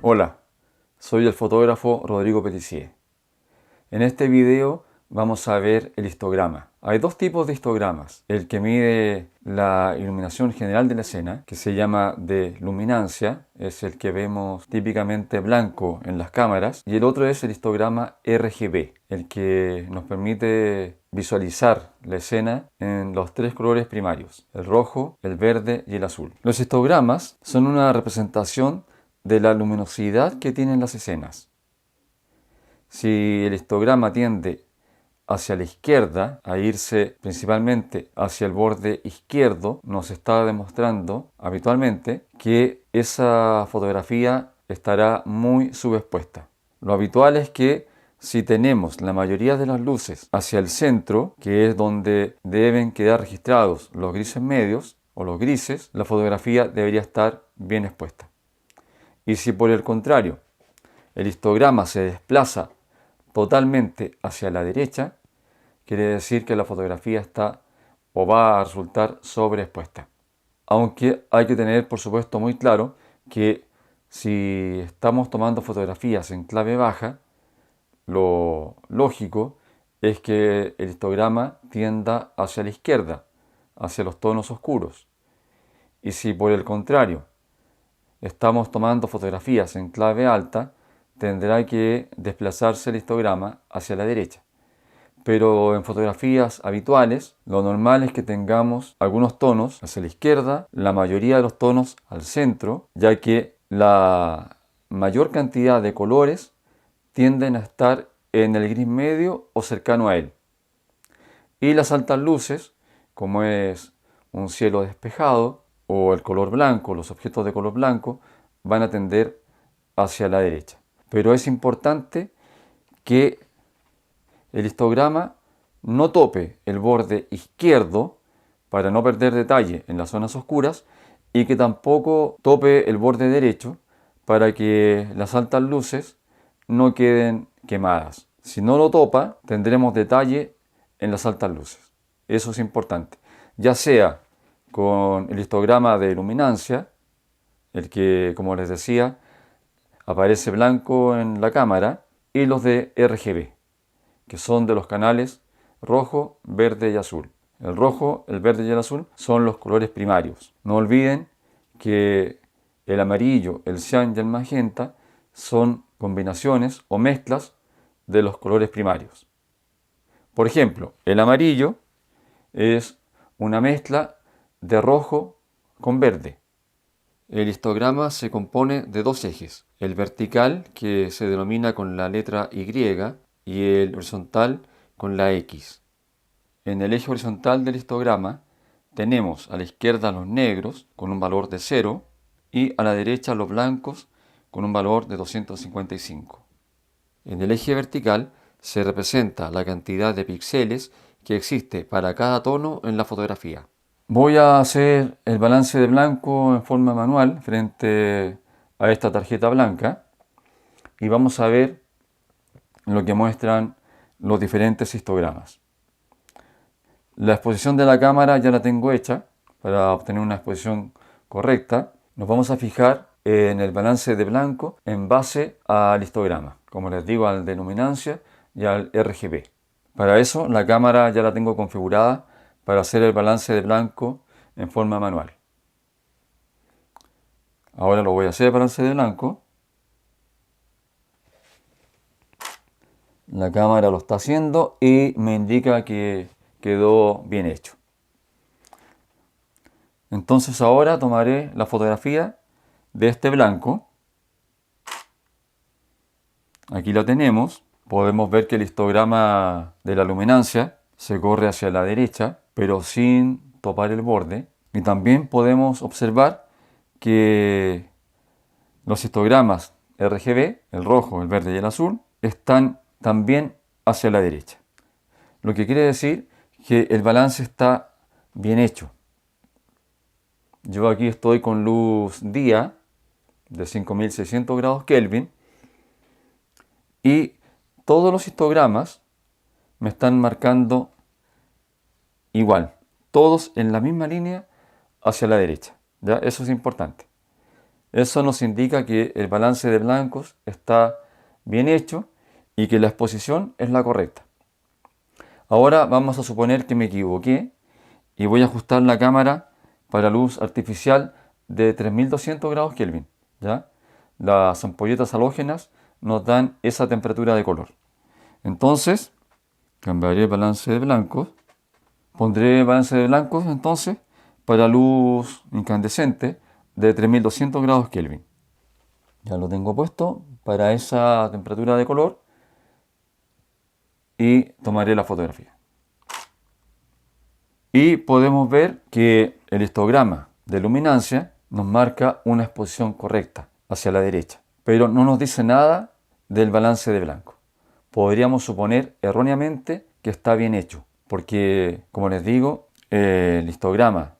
Hola, soy el fotógrafo Rodrigo Pellicier. En este video vamos a ver el histograma. Hay dos tipos de histogramas. El que mide la iluminación general de la escena, que se llama de luminancia, es el que vemos típicamente blanco en las cámaras. Y el otro es el histograma RGB, el que nos permite visualizar la escena en los tres colores primarios, el rojo, el verde y el azul. Los histogramas son una representación de la luminosidad que tienen las escenas. Si el histograma tiende hacia la izquierda, a irse principalmente hacia el borde izquierdo, nos está demostrando habitualmente que esa fotografía estará muy subexpuesta. Lo habitual es que si tenemos la mayoría de las luces hacia el centro, que es donde deben quedar registrados los grises medios o los grises, la fotografía debería estar bien expuesta. Y si por el contrario el histograma se desplaza totalmente hacia la derecha, quiere decir que la fotografía está o va a resultar sobreexpuesta. Aunque hay que tener, por supuesto, muy claro que si estamos tomando fotografías en clave baja, lo lógico es que el histograma tienda hacia la izquierda, hacia los tonos oscuros. Y si por el contrario estamos tomando fotografías en clave alta, tendrá que desplazarse el histograma hacia la derecha. Pero en fotografías habituales, lo normal es que tengamos algunos tonos hacia la izquierda, la mayoría de los tonos al centro, ya que la mayor cantidad de colores tienden a estar en el gris medio o cercano a él. Y las altas luces, como es un cielo despejado o el color blanco, los objetos de color blanco, van a tender hacia la derecha. Pero es importante que el histograma no tope el borde izquierdo para no perder detalle en las zonas oscuras y que tampoco tope el borde derecho para que las altas luces no queden quemadas. Si no lo topa, tendremos detalle en las altas luces. Eso es importante. Ya sea con el histograma de luminancia, el que, como les decía, aparece blanco en la cámara, y los de RGB, que son de los canales rojo, verde y azul. El rojo, el verde y el azul son los colores primarios. No olviden que el amarillo, el cian y el magenta son combinaciones o mezclas de los colores primarios. Por ejemplo, el amarillo es una mezcla de rojo con verde. El histograma se compone de dos ejes, el vertical, que se denomina con la letra Y, y el horizontal con la X. En el eje horizontal del histograma tenemos a la izquierda los negros con un valor de 0 y a la derecha los blancos con un valor de 255. En el eje vertical se representa la cantidad de píxeles que existe para cada tono en la fotografía. Voy a hacer el balance de blanco en forma manual frente a esta tarjeta blanca y vamos a ver lo que muestran los diferentes histogramas. La exposición de la cámara ya la tengo hecha para obtener una exposición correcta. Nos vamos a fijar en el balance de blanco en base al histograma, como les digo, al de luminancia y al RGB. Para eso la cámara ya la tengo configurada para hacer el balance de blanco en forma manual. Ahora lo voy a hacer el balance de blanco. La cámara lo está haciendo y me indica que quedó bien hecho. Entonces ahora tomaré la fotografía de este blanco. Aquí la tenemos. Podemos ver que el histograma de la luminancia se corre hacia la derecha, pero sin topar el borde. Y también podemos observar que los histogramas RGB, el rojo, el verde y el azul, están también hacia la derecha. Lo que quiere decir que el balance está bien hecho. Yo aquí estoy con luz día de 5600 grados Kelvin y todos los histogramas me están marcando igual, todos en la misma línea hacia la derecha. ¿Ya? Eso es importante. Eso nos indica que el balance de blancos está bien hecho y que la exposición es la correcta. Ahora vamos a suponer que me equivoqué y voy a ajustar la cámara para luz artificial de 3200 grados Kelvin, ¿ya? Las ampolletas halógenas nos dan esa temperatura de color. Entonces, cambiaré el balance de blancos. Pondré el balance de blancos entonces para luz incandescente de 3200 grados Kelvin. Ya lo tengo puesto para esa temperatura de color y tomaré la fotografía. Y podemos ver que el histograma de luminancia nos marca una exposición correcta hacia la derecha, pero no nos dice nada del balance de blanco. Podríamos suponer erróneamente que está bien hecho, porque, como les digo, el histograma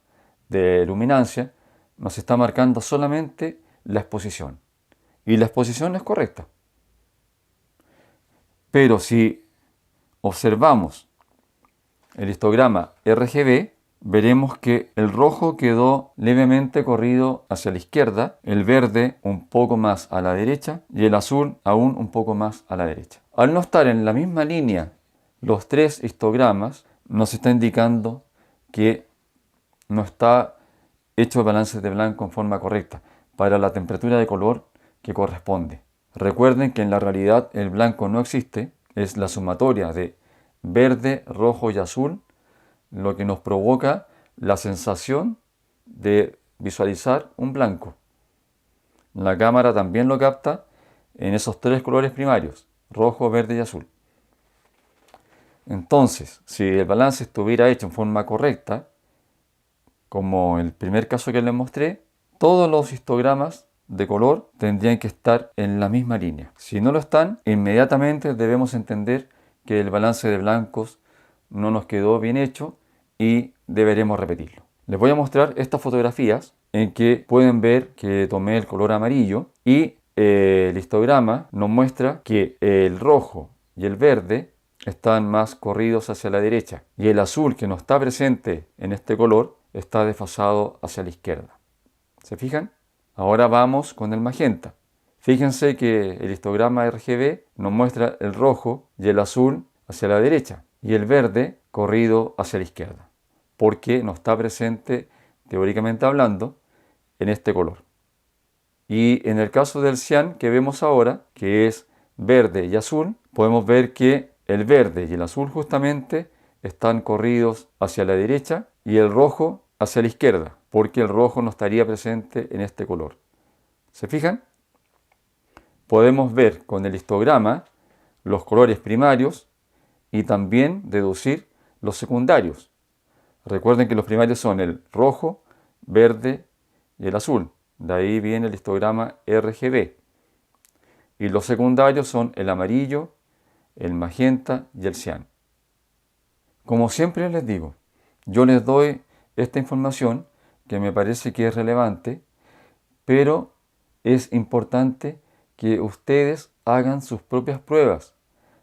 de luminancia nos está marcando solamente la exposición, y la exposición es correcta. Pero si observamos el histograma RGB, veremos que el rojo quedó levemente corrido hacia la izquierda, el verde un poco más a la derecha y el azul aún un poco más a la derecha. Al no estar en la misma línea los tres histogramas, nos está indicando que no está hecho el balance de blanco en forma correcta para la temperatura de color que corresponde. Recuerden que en la realidad el blanco no existe, es la sumatoria de verde, rojo y azul lo que nos provoca la sensación de visualizar un blanco. La cámara también lo capta en esos tres colores primarios, rojo, verde y azul. Entonces, si el balance estuviera hecho en forma correcta, como el primer caso que les mostré, todos los histogramas de color tendrían que estar en la misma línea. Si no lo están, inmediatamente debemos entender que el balance de blancos no nos quedó bien hecho y deberemos repetirlo. Les voy a mostrar estas fotografías en que pueden ver que tomé el color amarillo y el histograma nos muestra que el rojo y el verde están más corridos hacia la derecha y el azul, que no está presente en este color, está desfasado hacia la izquierda. ¿Se fijan? Ahora vamos con el magenta. Fíjense que el histograma RGB nos muestra el rojo y el azul hacia la derecha y el verde corrido hacia la izquierda, porque no está presente, teóricamente hablando, en este color. Y en el caso del cian que vemos ahora, que es verde y azul, podemos ver que el verde y el azul justamente están corridos hacia la derecha y el rojo hacia la izquierda, porque el rojo no estaría presente en este color. ¿Se fijan? Podemos ver con el histograma los colores primarios y también deducir los secundarios. Recuerden que los primarios son el rojo, verde y el azul. De ahí viene el histograma RGB. Y los secundarios son el amarillo, el magenta y el cian. Como siempre les digo, yo les doy esta información que me parece que es relevante, pero es importante que ustedes hagan sus propias pruebas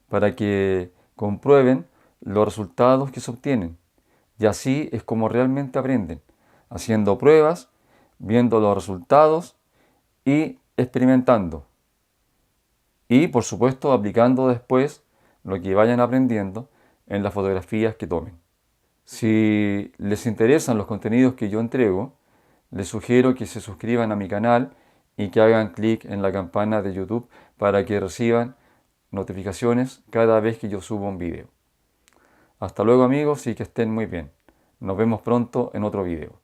para que comprueben los resultados que se obtienen. Y así es como realmente aprenden, haciendo pruebas, viendo los resultados y experimentando. Y por supuesto aplicando después lo que vayan aprendiendo en las fotografías que tomen. Si les interesan los contenidos que yo entrego, les sugiero que se suscriban a mi canal y que hagan clic en la campana de YouTube para que reciban notificaciones cada vez que yo subo un video. Hasta luego amigos y que estén muy bien. Nos vemos pronto en otro video.